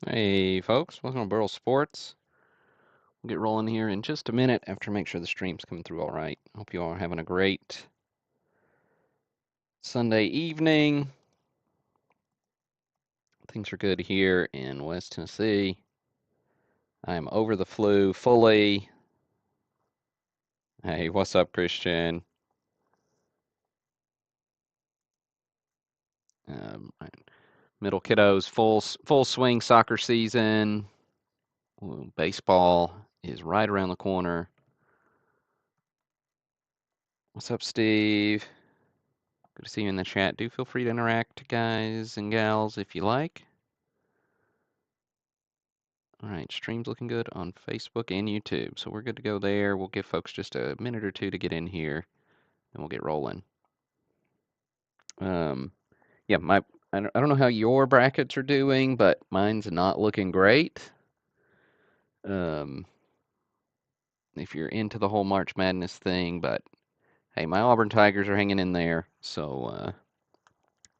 Hey folks, welcome to Burl Sports. We'll get rolling here in just a minute after make sure the stream's coming through all right. Hope you all are having a great Sunday evening. Things are good here in West Tennessee. I am over the flu fully. Hey, what's up, Christian? Right. Middle kiddos, full swing soccer season. Ooh, baseball is right around the corner. What's up, Steve? Good to see you in the chat. Do feel free to interact, guys and gals, if you like. All right, stream's looking good on Facebook and YouTube, so we're good to go there. We'll give folks just a minute or two to get in here, and we'll get rolling. Yeah, I don't know how your brackets are doing, but mine's not looking great. Um, if you're into the whole March Madness thing, but hey, my Auburn Tigers are hanging in there, so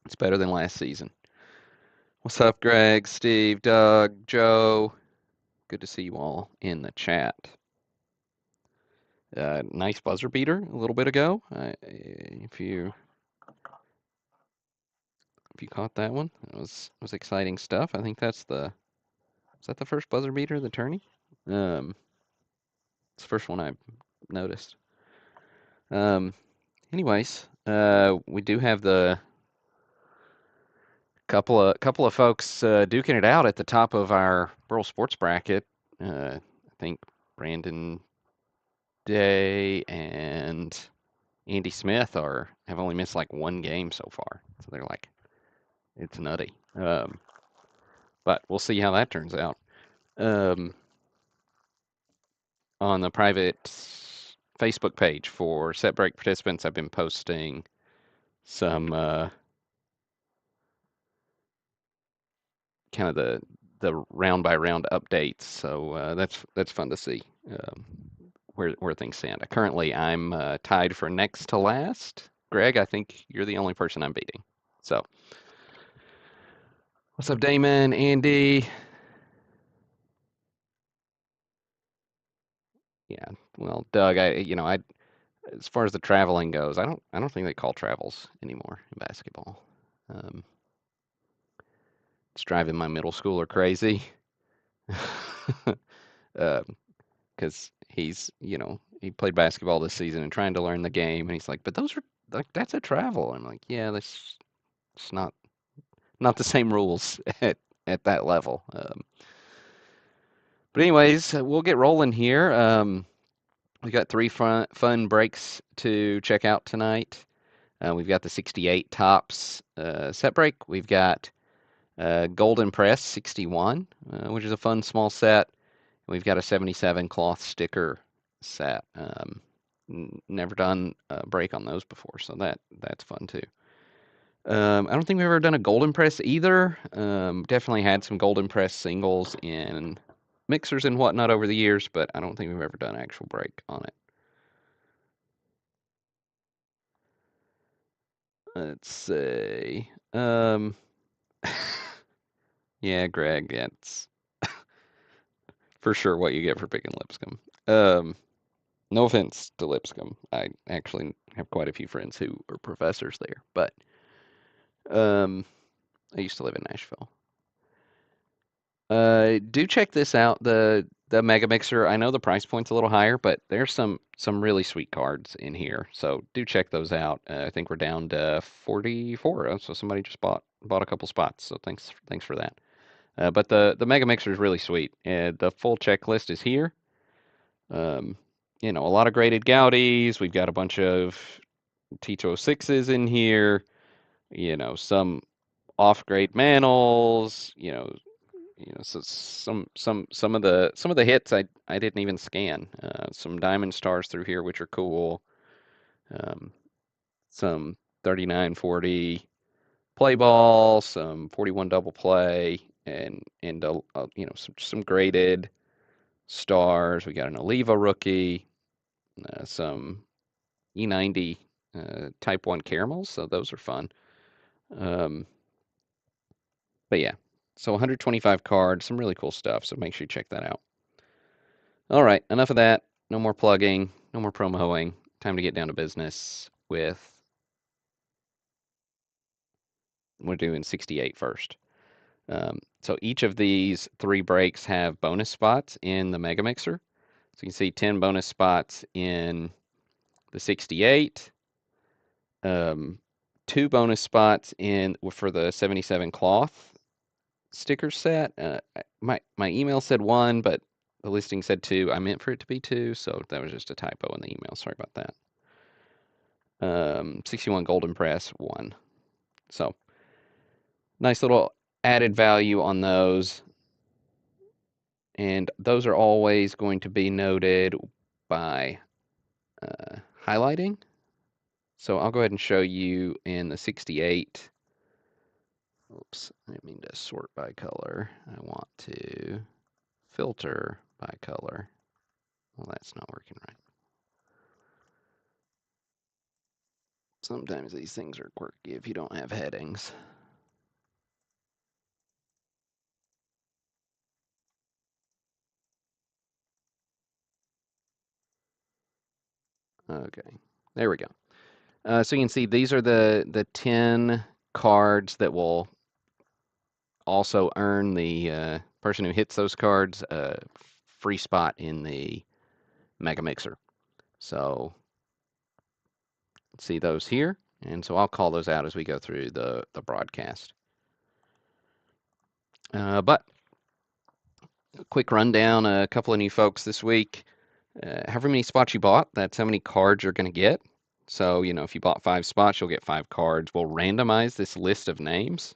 it's better than last season. What's up, Greg, Steve, Doug, Joe? Good to see you all in the chat. Nice buzzer beater a little bit ago. If you caught that one, it was exciting stuff. I think is that the first buzzer beater of the tourney? Um, it's the first one I noticed. Um, anyways, we do have the couple of folks duking it out at the top of our Burl Sports bracket. I think Brandon Day and Andy Smith have only missed like one game so far, so they're like it's nutty. But we'll see how that turns out. Um, on the private Facebook page for set break participants, I've been posting some kind of the round by round updates. So that's fun to see where things stand. Currently, I'm tied for next to last. Greg, I think you're the only person I'm beating. So, what's up, Damon? Andy? Yeah. Well, Doug, I as far as the traveling goes, I don't think they call travels anymore in basketball. Um, it's driving my middle schooler crazy. Because he played basketball this season and trying to learn the game, and he's like, but those are like that's a travel. I'm like, yeah, that's it's not the same rules at that level. But anyways, we'll get rolling here. We got three fun breaks to check out tonight. We've got the 68 tops set break. We've got Golden Press 61, which is a fun small set. We've got a 77 cloth sticker set. Never done a break on those before, so that's fun too. I don't think we've ever done a Golden Press either. Definitely had some Golden Press singles in mixers and whatnot over the years, but I don't think we've ever done an actual break on it. Let's see. Yeah, Greg, that's for sure what you get for picking Lipscomb. No offense to Lipscomb. I actually have quite a few friends who are professors there, but I used to live in Nashville. Do check this out, the Mega Mixer. I know the price point's a little higher, but there's some really sweet cards in here, so do check those out. I think we're down to 44, so somebody just bought a couple spots, so thanks for that. But the Mega Mixer is really sweet. The full checklist is here. Um, a lot of graded Gaudis. We've got a bunch of T206s in here. Some off-grade Manals. So some of the hits I didn't even scan. Some Diamond Stars through here, which are cool. Some 3940 play ball, some 41 double play, and some graded stars. We got an Oliva rookie, some E90 Type 1 caramels, so those are fun. But yeah, So 125 cards, some really cool stuff. So make sure you check that out. All right, enough of that. No more plugging, no more promoing. Time to get down to business with, we're doing 68 first. So each of these three breaks have bonus spots in the Mega Mixer. So you can see 10 bonus spots in the 68, um, two bonus spots in for the 77 cloth sticker set. My email said one, but the listing said two. I meant for it to be two, so that was just a typo in the email. Sorry about that. 61 Golden Press, one. So nice little added value on those. And those are always going to be noted by highlighting. So I'll go ahead and show you in the 68. Oops, I didn't mean to sort by color. I want to filter by color. Well, that's not working right. Sometimes these things are quirky if you don't have headings. Okay, there we go. So you can see these are the 10 cards that will also earn the person who hits those cards a free spot in the Mega Mixer. So see those here, and so I'll call those out as we go through the broadcast. But a quick rundown, a couple of new folks this week. However many spots you bought, that's how many cards you're going to get. So, you know, if you bought 5 spots, you'll get 5 cards. We'll randomize this list of names.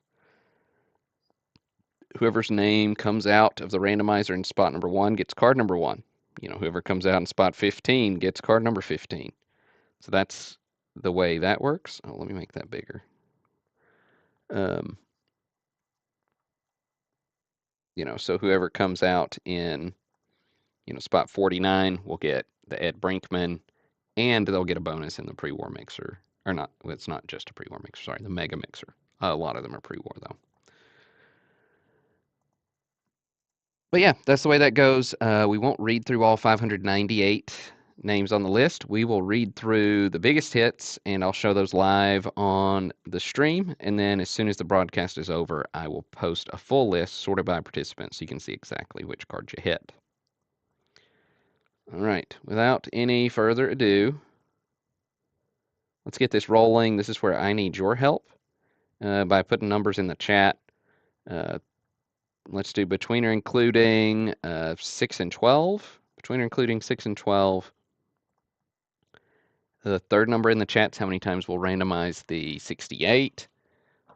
Whoever's name comes out of the randomizer in spot number 1 gets card number 1. You know, whoever comes out in spot 15 gets card number 15. So that's the way that works. Oh, let me make that bigger. You know, so whoever comes out in, you know, spot 49 will get the Ed Brinkman, and they'll get a bonus in the pre-war mixer. Or not, well, it's not just a pre-war mixer, sorry, the Mega Mixer. A lot of them are pre-war, though. But yeah, that's the way that goes. We won't read through all 598 names on the list. We will read through the biggest hits, and I'll show those live on the stream. And then as soon as the broadcast is over, I will post a full list sorted by participants so you can see exactly which cards you hit. All right, without any further ado, let's get this rolling. This is where I need your help by putting numbers in the chat. Uh, let's do between or including 6 and 12. Between or including 6 and 12. The third number in the chat is how many times we'll randomize the 68.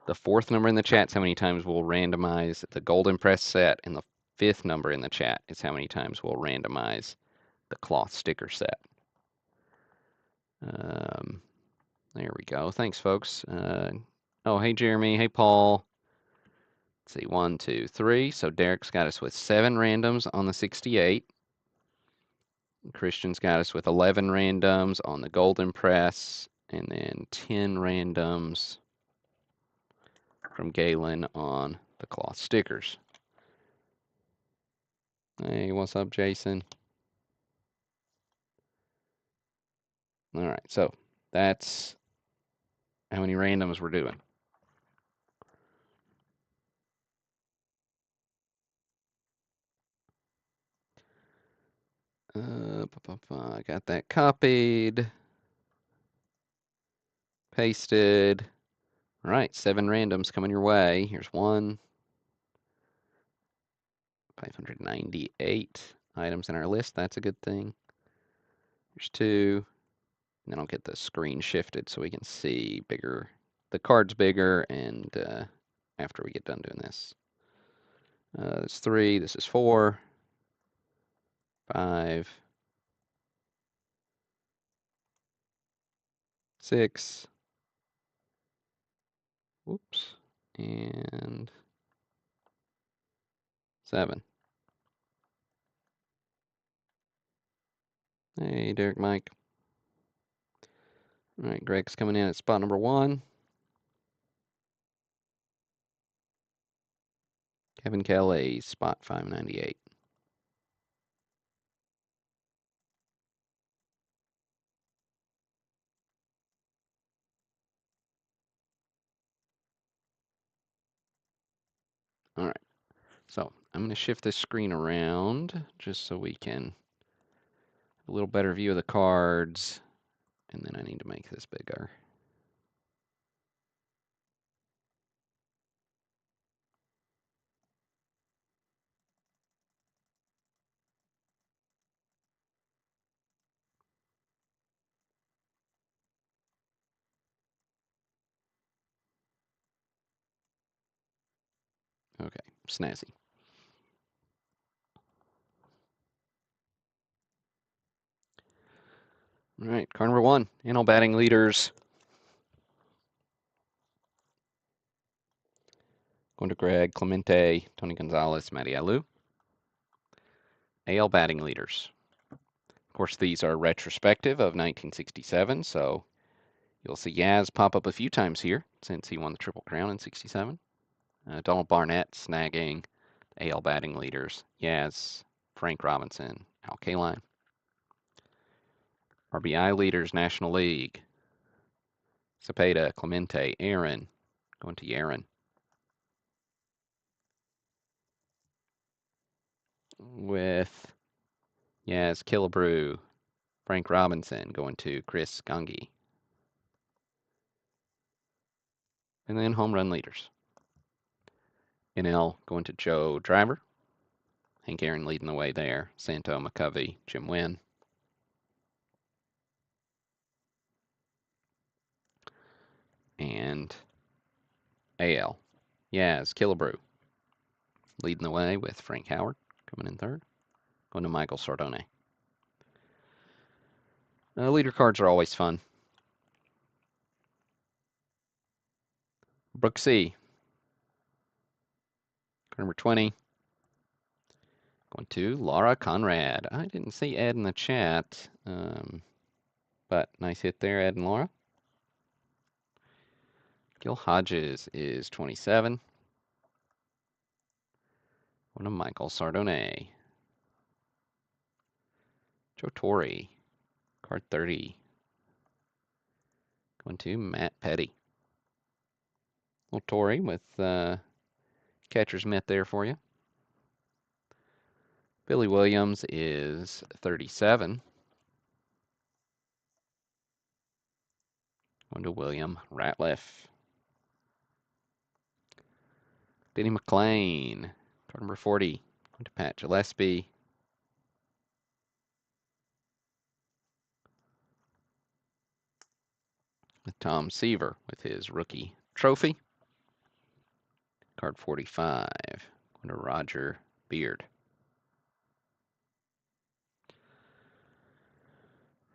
The fourth number in the chat is how many times we'll randomize the Golden Press set. And the fifth number in the chat is how many times we'll randomize the cloth sticker set. There we go. Thanks, folks. Oh, hey, Jeremy. Hey, Paul. Let's see, 1, 2, 3. So Derek's got us with 7 randoms on the 68. Christian's got us with 11 randoms on the Golden Press, and then 10 randoms from Galen on the cloth stickers. Hey, what's up, Jason? All right, so that's how many randoms we're doing. I got that copied, pasted. All right, 7 randoms coming your way. Here's 1, 598 items in our list. That's a good thing. Here's 2. And then I'll get the screen shifted so we can see bigger, the cards bigger, and after we get done doing this. That's 3. This is 4, 5, 6. Whoops. And 7. Hey, Derek Mike. All right, Greg's coming in at spot number 1. Kevin Kelly, spot 598. All right, so I'm going to shift this screen around just so we can have a little better view of the cards. And then I need to make this bigger. Okay, snazzy. All right, card number 1, NL batting leaders. Going to Greg, Clemente, Tony Gonzalez, Matty Alou. AL batting leaders. Of course, these are retrospective of 1967, so you'll see Yaz pop up a few times here since he won the Triple Crown in 67. Donald Barnett snagging AL batting leaders. Yaz, Frank Robinson, Al Kaline. RBI leaders, National League. Cepeda, Clemente, Aaron. Going to Aaron. With Yaz Killebrew, Frank Robinson, going to Chris Gangi. And then home run leaders. NL going to Joe Driver. Hank Aaron leading the way there. Santo, McCovey, Jim Wynn. And AL. Yaz Killebrew leading the way with Frank Howard coming in third. Going to Michael Sardone. Leader cards are always fun. Brooksy. Card number 20. Going to Laura Conrad. I didn't see Ed in the chat, but nice hit there, Ed and Laura. Gil Hodges is 27. Going to Michael Sardone. Joe Torre. Card 30. Going to Matt Petty. Little Torre with catcher's mitt there for you. Billy Williams is 37. Going to William Ratliff. Denny McLain. Card number 40. Going to Pat Gillespie. With Tom Seaver with his rookie trophy. Card 45. Going to Roger Beard.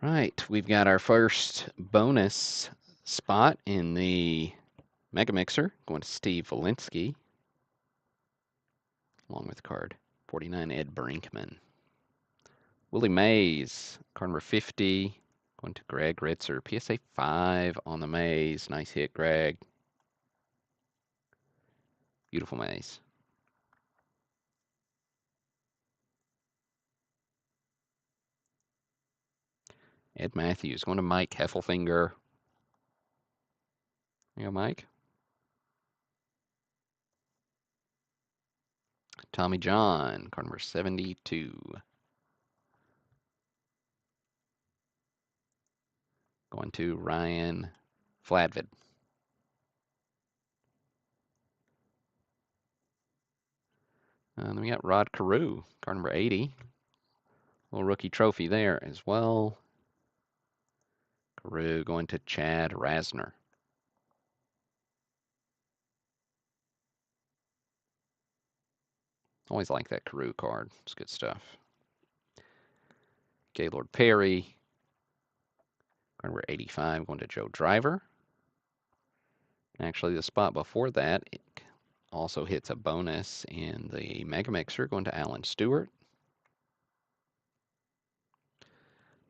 Right, we've got our first bonus spot in the Mega Mixer. Going to Steve Valinsky. Along with card 49, Ed Brinkman. Willie Mays, card number 50. Going to Greg Ritzer. PSA 5 on the Mays. Nice hit, Greg. Beautiful Mays. Ed Matthews. Going to Mike Heffelfinger. There you go, Mike. Tommy John, card number 72. Going to Ryan Fladvid. And then we got Rod Carew, card number 80. Little rookie trophy there as well. Carew going to Chad Rasner. Always like that Carew card. It's good stuff. Gaylord Perry. Card number 85 going to Joe Driver. Actually, the spot before that, it also hits a bonus in the Mega Mixer going to Alan Stewart.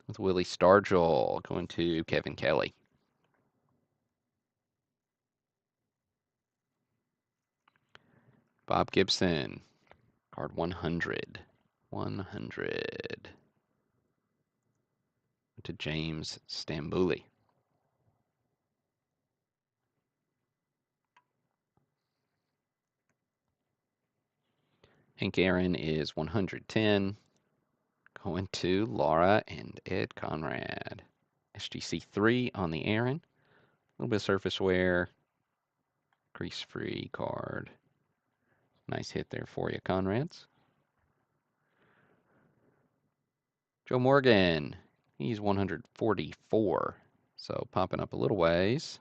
With Willie Stargell going to Kevin Kelly. Bob Gibson, card 100. 100. To James Stambouli. Hank Aaron is 110. Going to Laura and Ed Conrad. SGC 3 on the Aaron. A little bit of surface wear. Crease free card. Nice hit there for you, Conrads. Joe Morgan. He's 144. So popping up a little ways.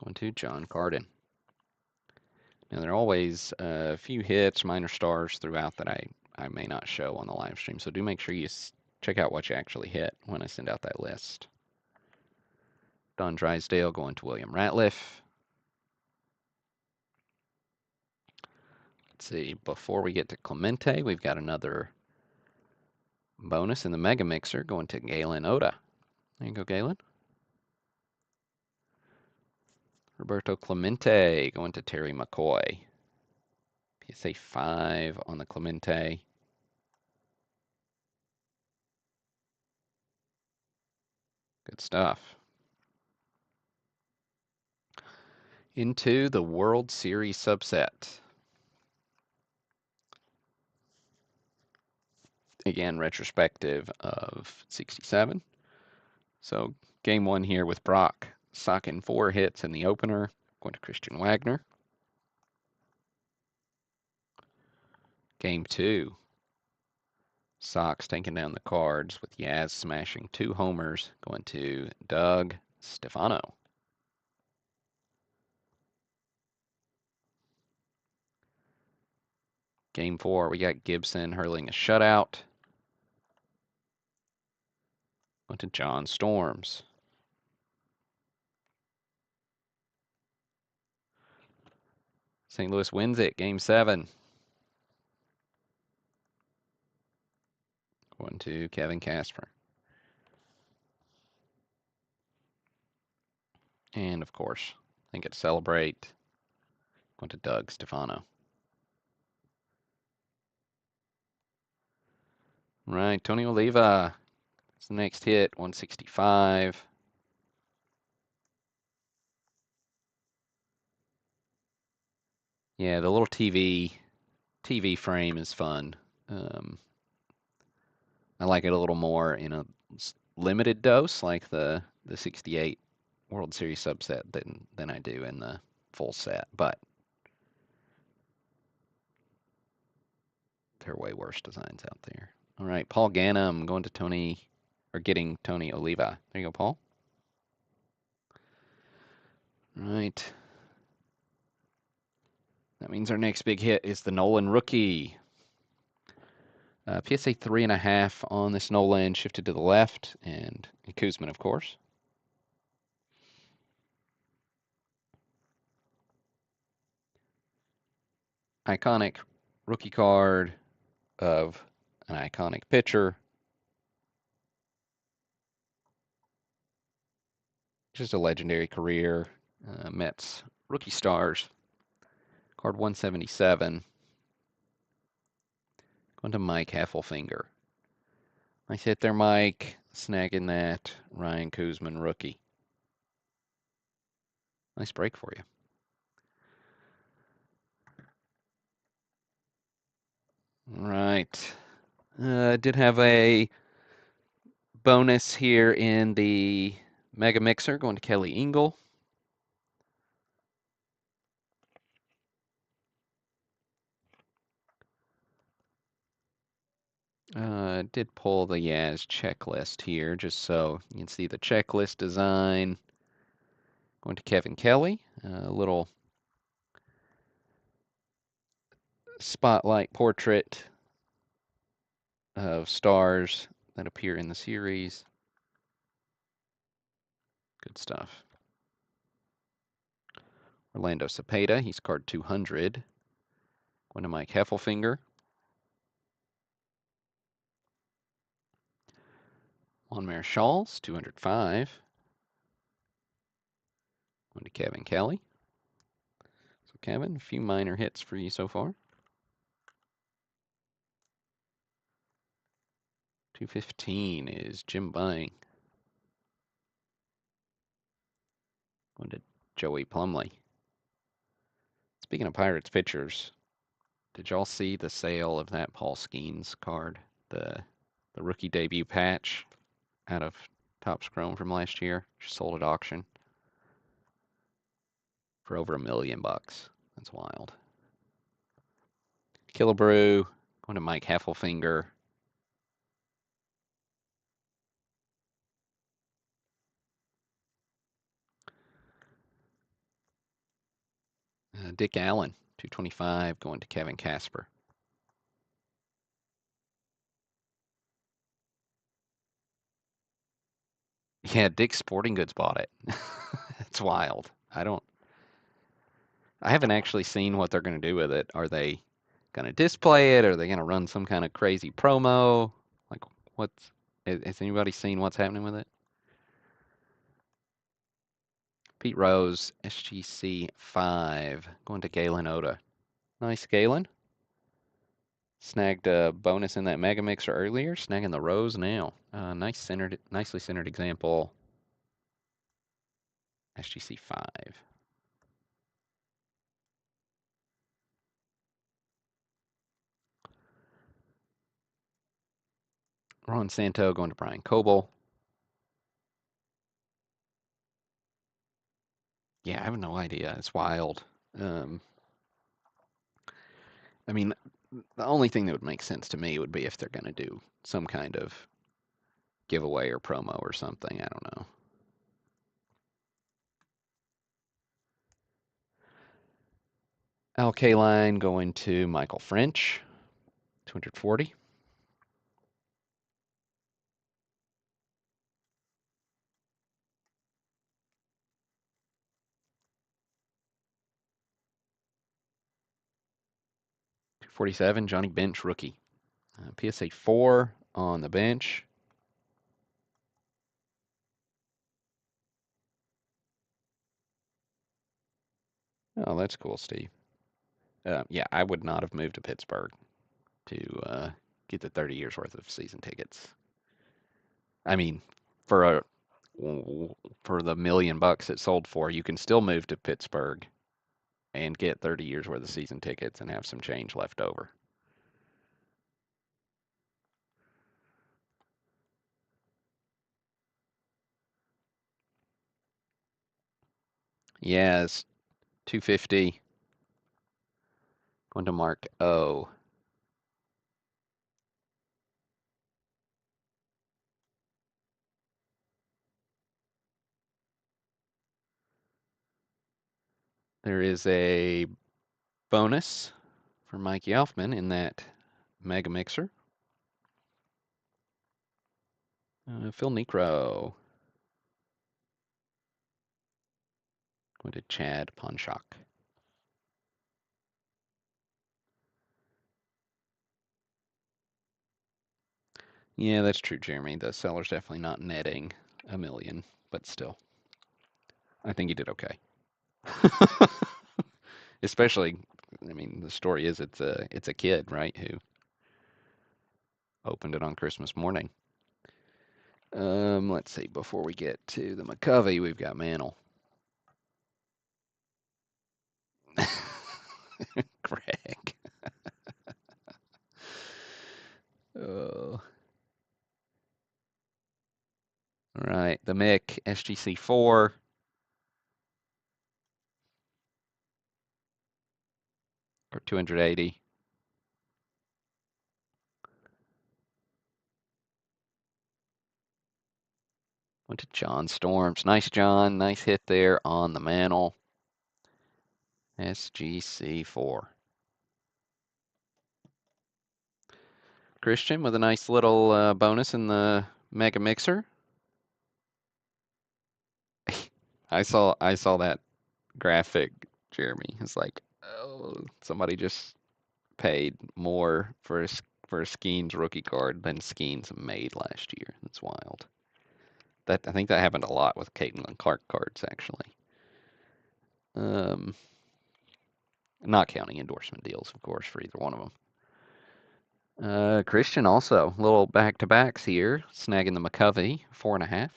Going to John Carden. Now, there are always a few hits, minor stars throughout that I may not show on the live stream, so do make sure you check out what you actually hit when I send out that list. Don Drysdale going to William Ratliff. Let's see, before we get to Clemente, we've got another bonus in the Mega Mixer going to Galen Oda. There you go, Galen. Roberto Clemente going to Terry McCoy. PSA 5 on the Clemente. Good stuff. Into the World Series subset. Again, retrospective of 67. So game 1 here with Brock socking 4 hits in the opener. Going to Christian Wagner. Game 2. Sox taking down the Cards with Yaz smashing 2 homers. Going to Doug Stefano. Game 4, we got Gibson hurling a shutout. Went to John Storms. St. Louis wins it, Game 7. Going to Kevin Casper. And, of course, they get to celebrate. Going to Doug Stefano. Right, Tony Oliva. It's the next hit, 165. Yeah, the little TV frame is fun. I like it a little more in a limited dose, like the 68 World Series subset than I do in the full set, but there are way worse designs out there. All right, Paul Ganem going to Tony, or getting Tony Oliva. There you go, Paul. All right. That means our next big hit is the Nolan rookie. PSA 3.5 on this Nolan, shifted to the left, and Kuzman, of course. Iconic rookie card of an iconic pitcher. Just a legendary career. Mets rookie stars. Card 177. Going to Mike Heffelfinger. Nice hit there, Mike. Snagging that Ryan Kuzman rookie. Nice break for you. All right. Did have a bonus here in the Mega Mixer going to Kelly Engel. Did pull the Yaz checklist here just so you can see the checklist design. Going to Kevin Kelly. A little spotlight portrait of stars that appear in the series. Good stuff. Orlando Cepeda, he's card 200. Going to Mike Heffelfinger. On Marshall's, 205. Going to Kevin Kelly. So Kevin, a few minor hits for you so far. 215 is Jim Bang. Going to Joey Plumley. Speaking of Pirates pitchers, did y'all see the sale of that Paul Skeens card? The rookie debut patch out of Topps Chrome from last year. Just sold at auction for over $1 million. That's wild. Killebrew, going to Mike Heffelfinger. Dick Allen, 225, going to Kevin Casper. Yeah, Dick's Sporting Goods bought it. It's wild. I haven't actually seen what they're going to do with it. Are they going to display it? Are they going to run some kind of crazy promo? Like, what's, has anybody seen what's happening with it? Pete Rose, SGC 5, going to Galen Oda. Nice, Galen. Snagged a bonus in that Mega Mixer earlier, snagging the Rose now. Nicely centered example. SGC 5. Ron Santo going to Brian Coble. Yeah, I have no idea. It's wild. Um, I mean, the only thing that would make sense to me would be if they're going to do some kind of giveaway or promo or something. I don't know. Al Kaline going to Michael French, 240. .247, Johnny Bench, rookie. PSA 4 on the bench. Oh, that's cool, Steve. Yeah, I would not have moved to Pittsburgh to get the 30 years worth of season tickets. I mean, for a for the $1 million it sold for, you can still move to Pittsburgh and get 30 years worth of season tickets and have some change left over. Yes, 250 going to Mark O. There is a bonus for Mikey Elfman in that Mega Mixer. Phil Necro going to Chad Ponchak. Yeah, that's true, Jeremy. The seller's definitely not netting $1 million, but still, I think he did okay. Especially, I mean, the story is it's a kid, right, who opened it on Christmas morning. Let's see. Before we get to the McCovey, we've got Mantle. Greg. Oh. All right, the Mick SGC 4. Or 280. Went to John Storms. Nice, John. Nice hit there on the Mantle. SGC 4. Christian with a nice little bonus in the Mega Mixer. I saw that graphic, Jeremy. It's like, oh, somebody just paid more for a Skeens rookie card than Skeens made last year. That's wild. I think that happened a lot with Caitlin Clark cards, actually. Um, Not counting endorsement deals, of course, for either one of them. Christian also, little back-to-backs here, snagging the McCovey, 4.5.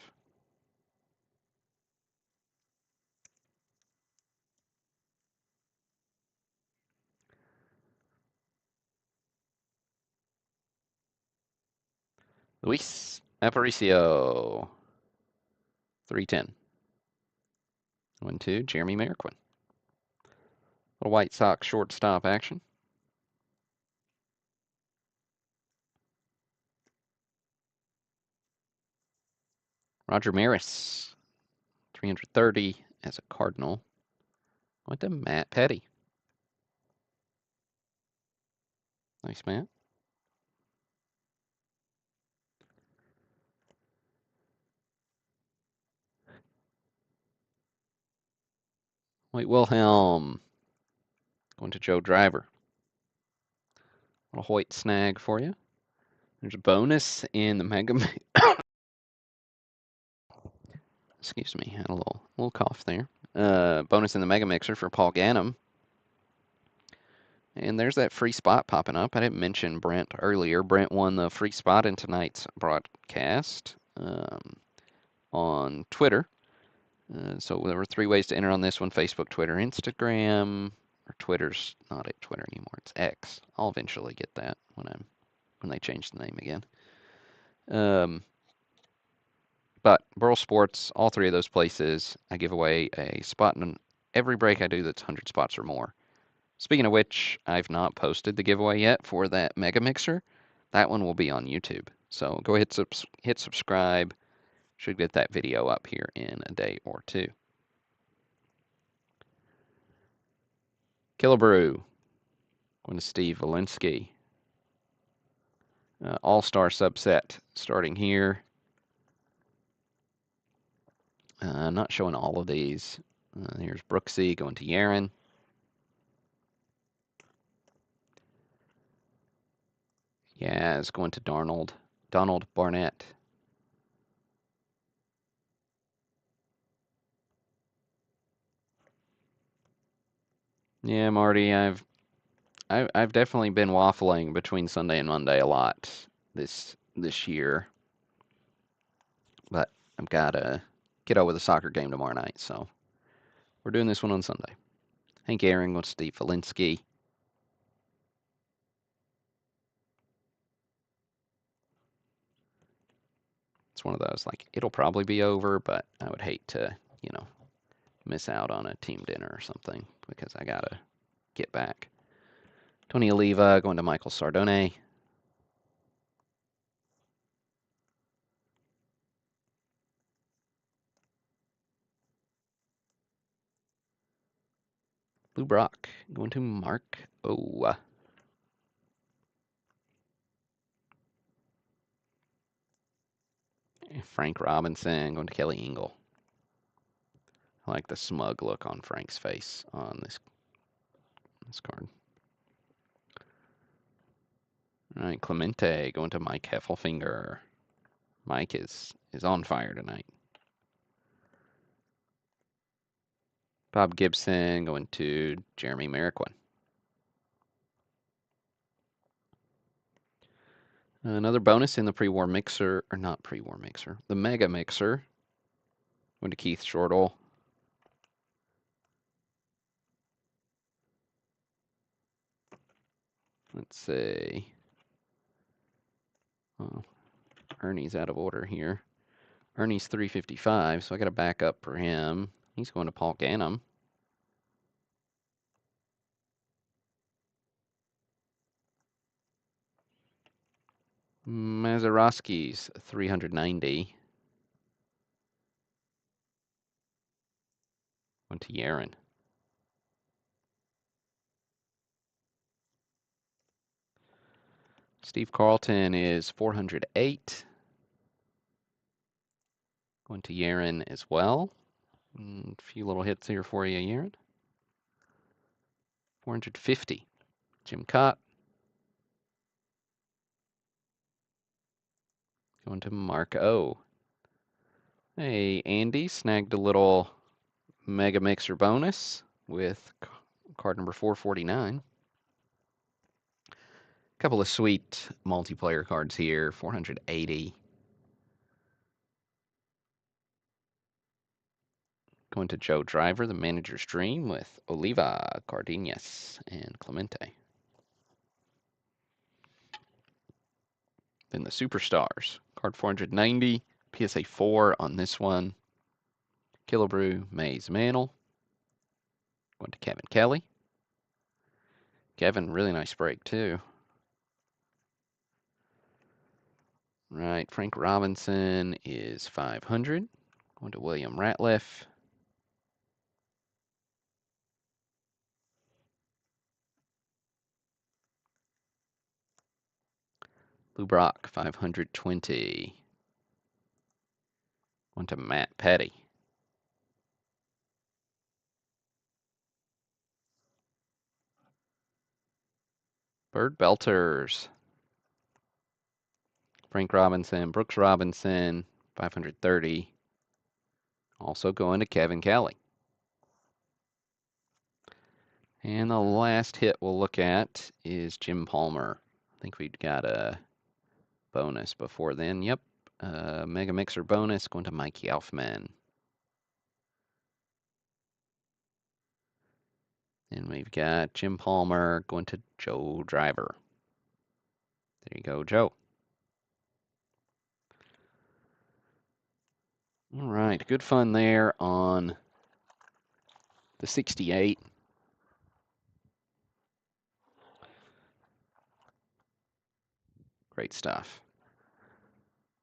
Luis Aparicio, 310. 1-2, Jeremy Merriquin. Little White Sox shortstop action. Roger Maris, 330 as a Cardinal. Went to Matt Petty. Nice, Matt. White Wilhelm, going to Joe Driver. Little Hoyt snag for you. There's a bonus in the Mega. Excuse me, had a little cough there. Bonus in the Mega Mixer for Paul Gannum. And there's that free spot popping up. I didn't mention Brent earlier. Brent won the free spot in tonight's broadcast on Twitter. So there were 3 ways to enter on this one: Facebook, Twitter, Instagram. Or Twitter's not at Twitter anymore. It's X. I'll eventually get that when they change the name again. But Burl Sports, all 3 of those places, I give away a spot in every break I do that's 100 spots or more. Speaking of which, I've not posted the giveaway yet for that Mega Mixer. That one will be on YouTube. So go ahead, hit subscribe. Should get that video up here in a day or 2. Killebrew, going to Steve Walensky. All-Star subset starting here. I'm not showing all of these. Here's Brooksy going to Yaron. Yaz going to Donald Barnett. Yeah, Marty, I've definitely been waffling between Sunday and Monday a lot this year, but I've got to get over the soccer game tomorrow night, so we're doing this one on Sunday. Hank Aaron with Steve Walensky. It's one of those, like, it'll probably be over, but I would hate to, miss out on a team dinner or something because I got to get back. Tony Oliva going to Michael Sardone. Lou Brock going to Mark O. Frank Robinson going to Kelly Engel. I like the smug look on Frank's face on this card. All right, Clemente going to Mike Heffelfinger. Mike is on fire tonight. Bob Gibson going to Jeremy Merriquin. Another bonus in the pre-war mixer, or not pre-war mixer, the Mega Mixer. Going to Keith Shortle. Let's see. Oh, Ernie's out of order here. Ernie's 355, so I got to back up for him. He's going to Paul Gannum. Mazeroski's 390. Went to Yaron. Steve Carlton is 408. Going to Yaron as well. A few little hits here for you, Yaron. 450. Jim Cott. Going to Mark O. Hey, Andy snagged a little Mega Mixer bonus with card number 449. A couple of sweet multiplayer cards here, 480. Going to Joe Driver, the manager's dream, with Oliva, Cardenas, and Clemente. Then the Superstars, card 490, PSA 4 on this one. Killebrew, Mays Mantle. Going to Kevin Kelly. Kevin, really nice break, too. Right, Frank Robinson is 500. Going to William Ratliff. Lou Brock, 520. Going to Matt Petty. Bird Belters. Frank Robinson, Brooks Robinson, 530. Also going to Kevin Kelly. And the last hit we'll look at is Jim Palmer. I think we'd got a bonus before then. Yep. Mega Mixer bonus going to Mikey Elfman. And we've got Jim Palmer going to Joe Driver. There you go, Joe. All right, good fun there on the 68. Great stuff.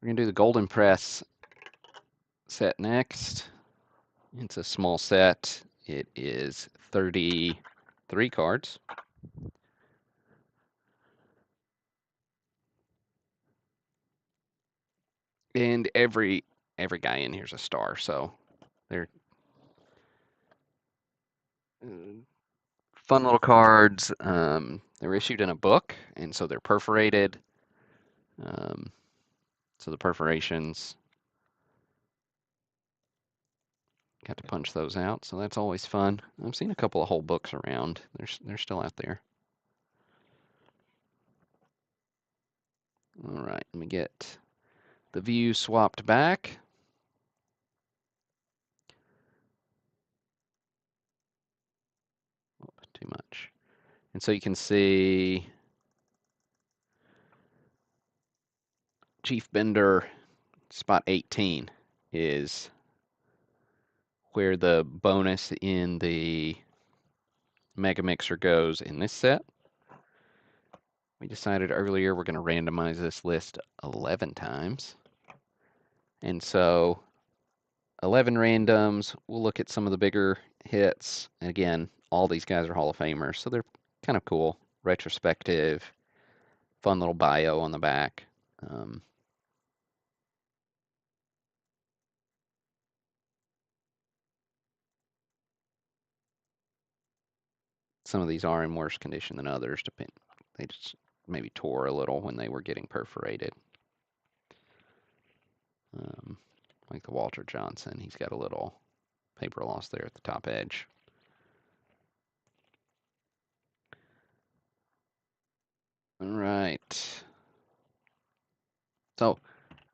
We're going to do the Golden Press set next. It's a small set. It is 33 cards. And every guy in here is a star, so they're fun little cards. They're issued in a book, and so they're perforated. So the perforations, got to punch those out, so that's always fun. I've seen a couple of whole books around. They're still out there. All right, let me get the view swapped back. Oh, too much. And so you can see Chief Bender, spot 18 is where the bonus in the Mega Mixer goes in this set. We decided earlier we're going to randomize this list 11 times. And so 11 randoms, we'll look at some of the bigger hits. And again, all these guys are Hall of Famers, so they're kind of cool. Retrospective, fun little bio on the back. Some of these are in worse condition than others. They just maybe tore a little when they were getting perforated. Like the Walter Johnson, he's got a little paper loss there at the top edge. All right. So,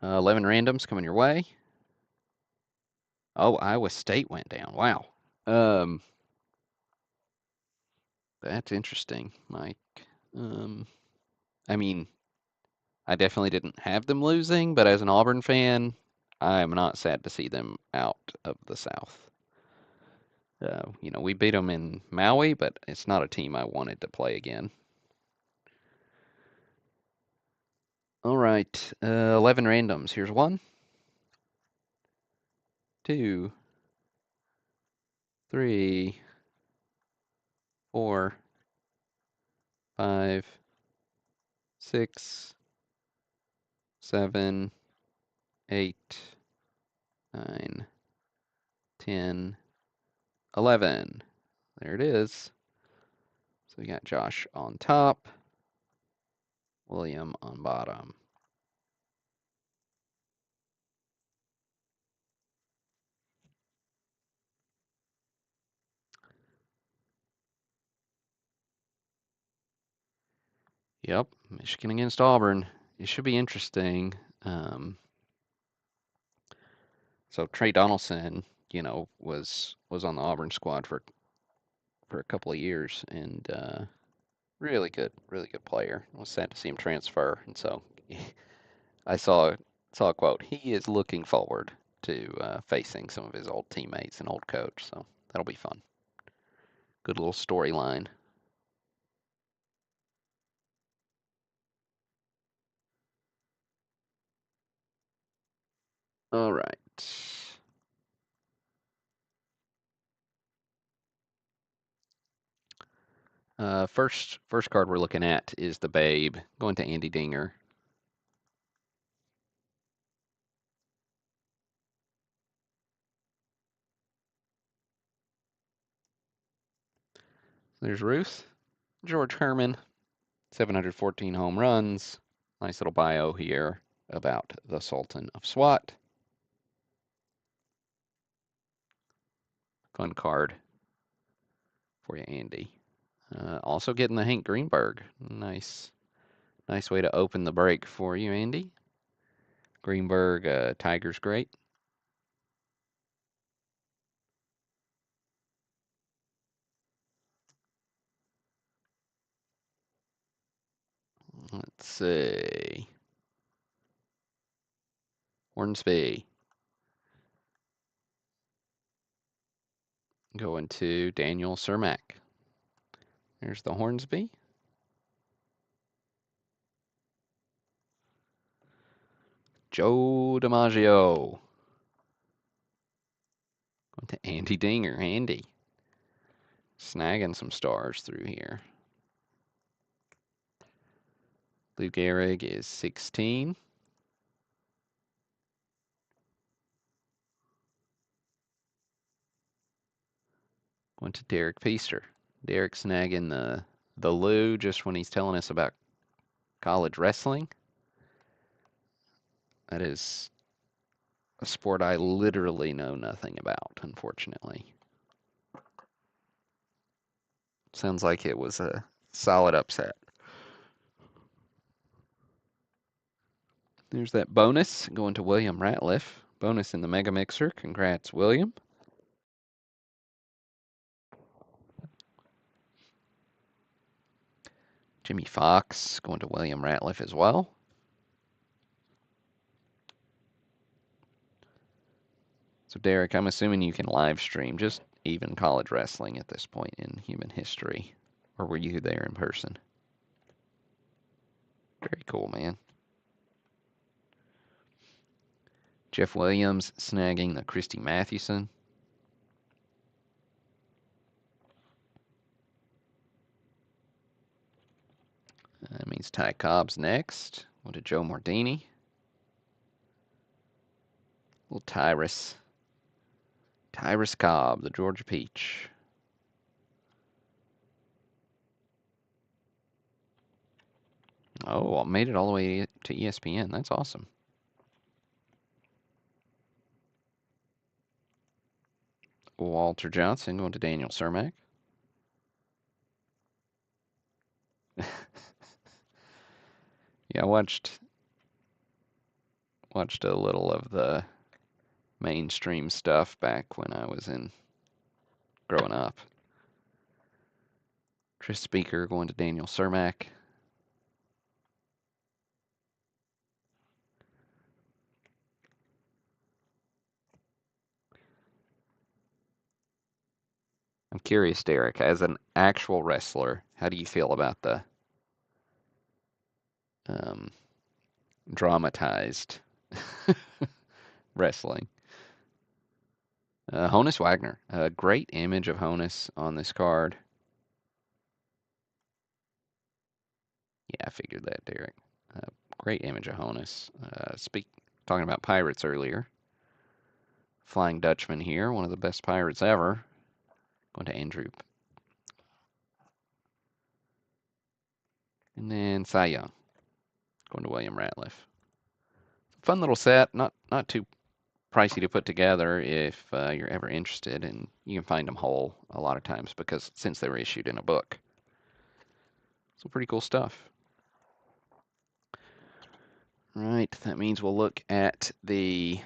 11 randoms coming your way. Oh, Iowa State went down. Wow. That's interesting, Mike. I mean, I definitely didn't have them losing, but as an Auburn fan, I am not sad to see them out of the South. We beat them in Maui, but it's not a team I wanted to play again. All right, 11 randoms. Here's 1, 2, 3, 4, 5, 6, 7, 8, 9, 10, 11. There it is. So we got Josh on top, William on bottom. Yep, Michigan against Auburn. It should be interesting. Um, so Trey Donaldson, was on the Auburn squad for a couple of years and really good player. I was sad to see him transfer, and so I saw a quote. He is looking forward to facing some of his old teammates and old coach, so that'll be fun. Good little storyline. All right. First card we're looking at is the Babe going to Andy Dinger. There's Ruth, George Herman, 714 home runs. Nice little bio here about the Sultan of SWAT. Fun card for you, Andy. Also getting the Hank Greenberg. Nice way to open the break for you, Andy. Greenberg, Tigers great. Let's see. Hornsby going to Daniel Cermak. There's the Hornsby. Joe DiMaggio. Going to Andy Dinger. Andy. Snagging some stars through here. Lou Gehrig is 16. Going to Derek Feaster. Derek snagging the Lou just when he's telling us about college wrestling. That is a sport I literally know nothing about, unfortunately. Sounds like it was a solid upset. There's that bonus going to William Ratliff. Bonus in the Mega Mixer. Congrats, William. Jimmy Fox going to William Ratliff as well. So, Derek, I'm assuming you can live stream just even college wrestling at this point in human history. Or were you there in person? Very cool, man. Jeff Williams snagging the Christy Mathewson. That means Ty Cobb's next. What to Joe Mordini. Little Tyrus. Tyrus Cobb, the Georgia Peach. Oh, I made it all the way to ESPN. That's awesome. Walter Johnson going to Daniel Cermak. Yeah, I watched a little of the mainstream stuff back when I was in growing up. Tris Speaker going to Daniel Cermak. I'm curious, Derek, as an actual wrestler, how do you feel about the um, dramatized wrestling? Honus Wagner, a great image of Honus on this card. Yeah, I figured that, Derek. Great image of Honus. Talking about pirates earlier. Flying Dutchman here, one of the best pirates ever. Going to Andrew. And then Cy Young. Going to William Ratliff. Fun little set, not too pricey to put together if you're ever interested, and you can find them whole a lot of times because since they were issued in a book. So pretty cool stuff. Right, that means we'll look at the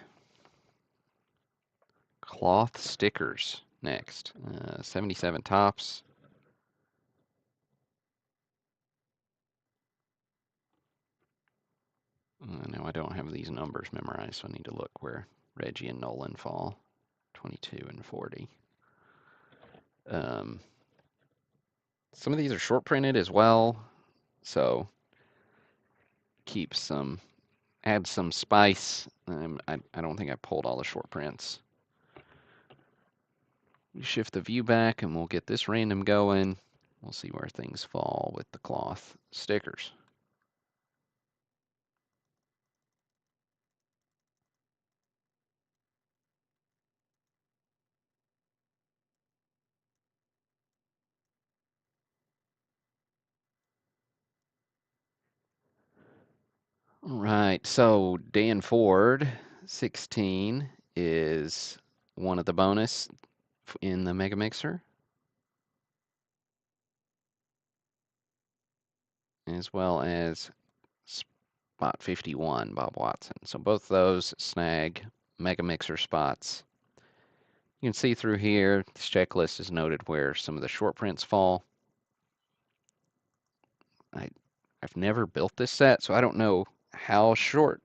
cloth stickers next. 77 tops. Now I don't have these numbers memorized, so I need to look where Reggie and Nolan fall. 22 and 40. Um, some of these are short printed as well, so keep some, add some spice. I don't think I pulled all the short prints. We shift the view back and we'll get this random going. We'll see where things fall with the cloth stickers. All right, so Dan Ford, 16, is one of the bonus in the Mega Mixer, as well as spot 51, Bob Watson. So both those snag Mega Mixer spots. You can see through here, this checklist is noted where some of the short prints fall. I've never built this set, so I don't know how short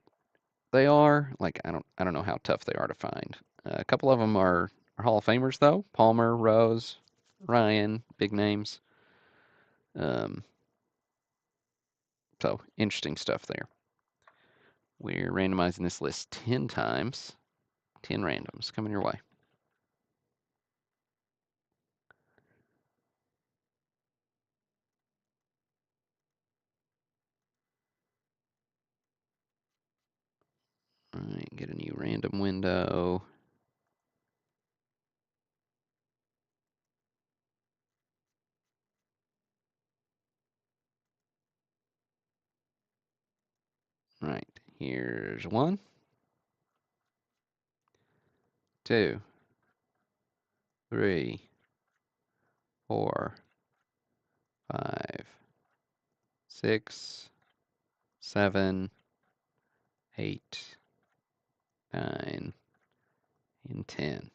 they are. Like I don't know how tough they are to find. A couple of them are Hall of Famers though. Palmer, Rose, Ryan, big names. Um, so interesting stuff there. We're randomizing this list 10 times. 10 randoms coming your way. All right, get a new random window. All right, here's 1, 2, 3, 4, 5, 6, 7, 8, 9, and 10.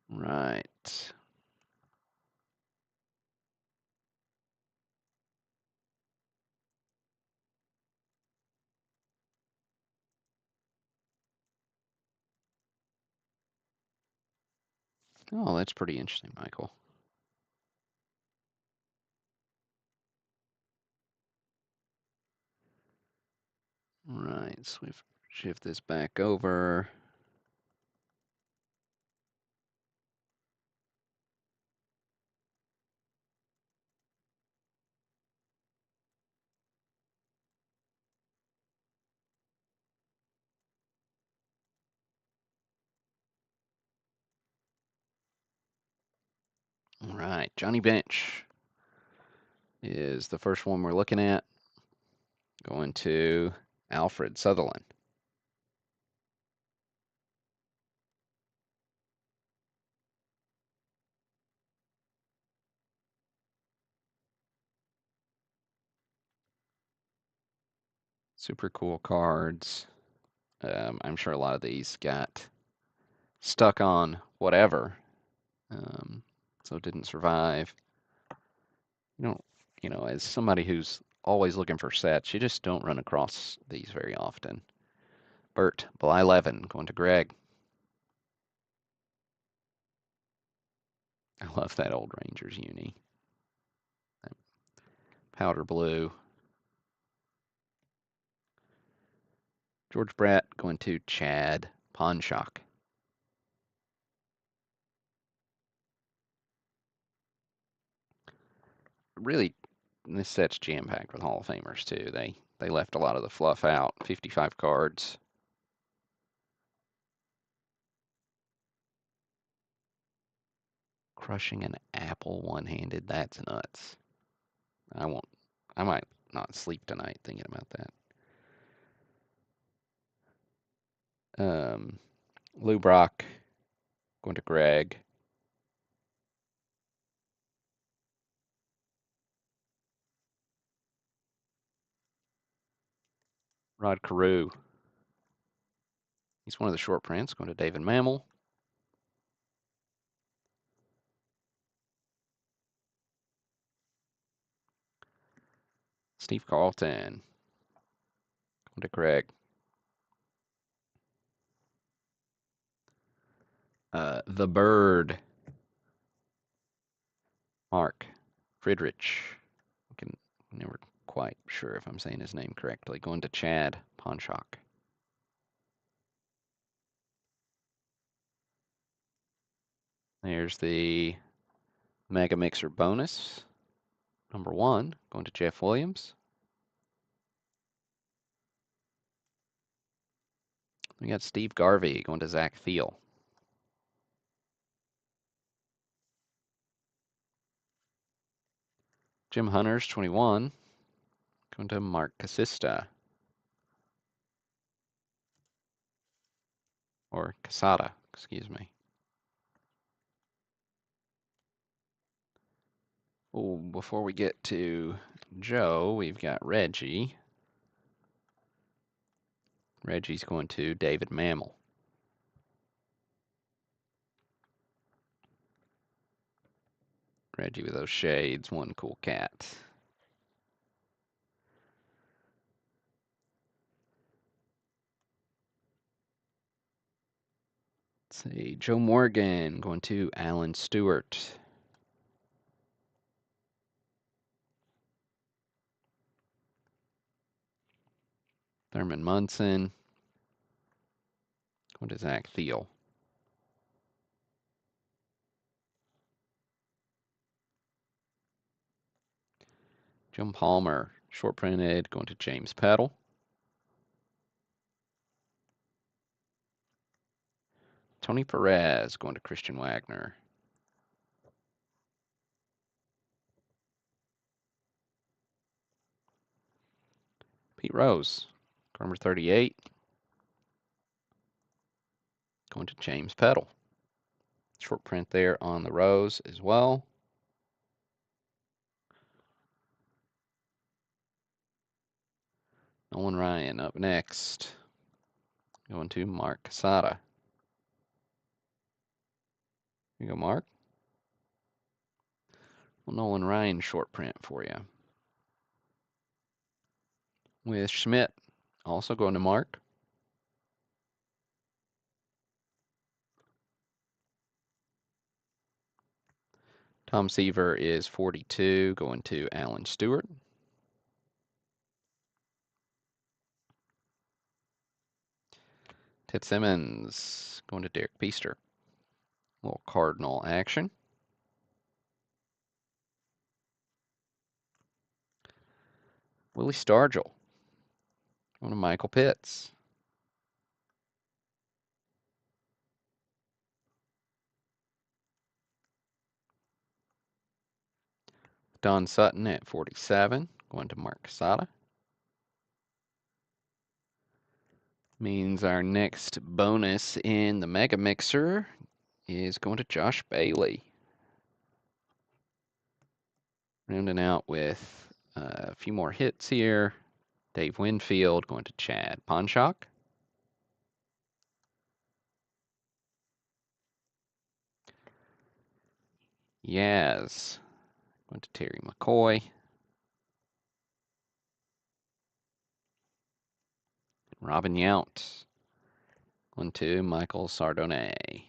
Right. Oh, that's pretty interesting, Michael. Right, so we shift this back over. All right, Johnny Bench is the first one we're looking at. Going to Alfred Sutherland. Super cool cards. I'm sure a lot of these got stuck on whatever, so didn't survive. You don't, as somebody who's always looking for sets, you just don't run across these very often. Bert, Bly Levin, going to Greg. I love that old Rangers uni. Powder blue. George Brett going to Chad Ponshock. Really, this set's jam-packed with Hall of Famers too. They left a lot of the fluff out. 55 cards. Crushing an apple one-handed. That's nuts. I won't. I might not sleep tonight thinking about that. Lou Brock going to Greg. Rod Carew. He's one of the short prints. Going to David Mammal. Steve Carlton. Going to Craig. The Bird. Mark Friedrich. I can never quite sure if I'm saying his name correctly. Going to Chad Ponchak. There's the Mega Mixer bonus. Number 1, going to Jeff Williams. We got Steve Garvey going to Zach Thiel. Jim Hunters, 21, going to Mark Casista. Or Casada, excuse me. Oh, before we get to Joe, we've got Reggie. Reggie's going to David Mammal. Reggie with those shades, one cool cat. Let's see, Joe Morgan going to Alan Stewart. Thurman Munson going to Zach Thiel. Jim Palmer, short printed, going to James Peddle. Tony Perez going to Christian Wagner. Pete Rose, number 38, going to James Peddle. Short print there on the Rose as well. Nolan Ryan up next, going to Mark Casada. Here you go, Mark. Well, Nolan Ryan short print for you. With Schmidt, also going to Mark. Tom Seaver is 42, going to Alan Stewart. Ted Simmons going to Derek Peaster. A little Cardinal action. Willie Stargell going to Michael Pitts. Don Sutton at 47, going to Mark Casada. Means our next bonus in the Mega Mixer is going to Josh Bailey. Rounding out with a few more hits here. Dave Winfield going to Chad Ponchak. Yaz going to Terry McCoy. Robin Yount going to Michael Sardonnay.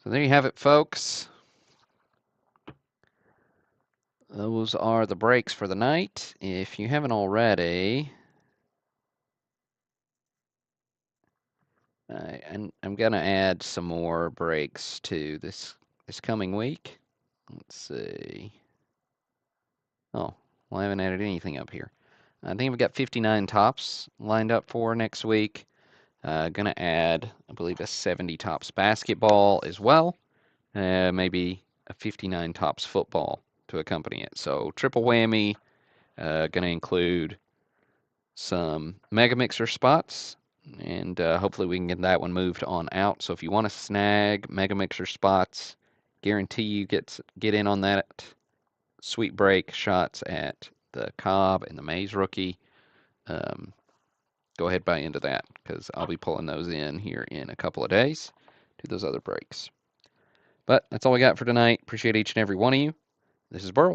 So there you have it, folks. Those are the breaks for the night. If you haven't already, I'm going to add some more breaks to this coming week. Let's see. Oh, well, I haven't added anything up here. I think we've got 59 tops lined up for next week. Going to add, I believe, a 70 tops basketball as well. Maybe a 59 tops football to accompany it. So triple whammy. Going to include some Mega Mixer spots, and hopefully we can get that one moved on out. So if you want to snag Mega Mixer spots, guarantee you get in on that sweet break shots at the Cobb and the Maze rookie, um, go ahead buy into that because I'll be pulling those in here in a couple of days. Do those other breaks. But that's all we got for tonight. Appreciate each and every one of you. This is Burl.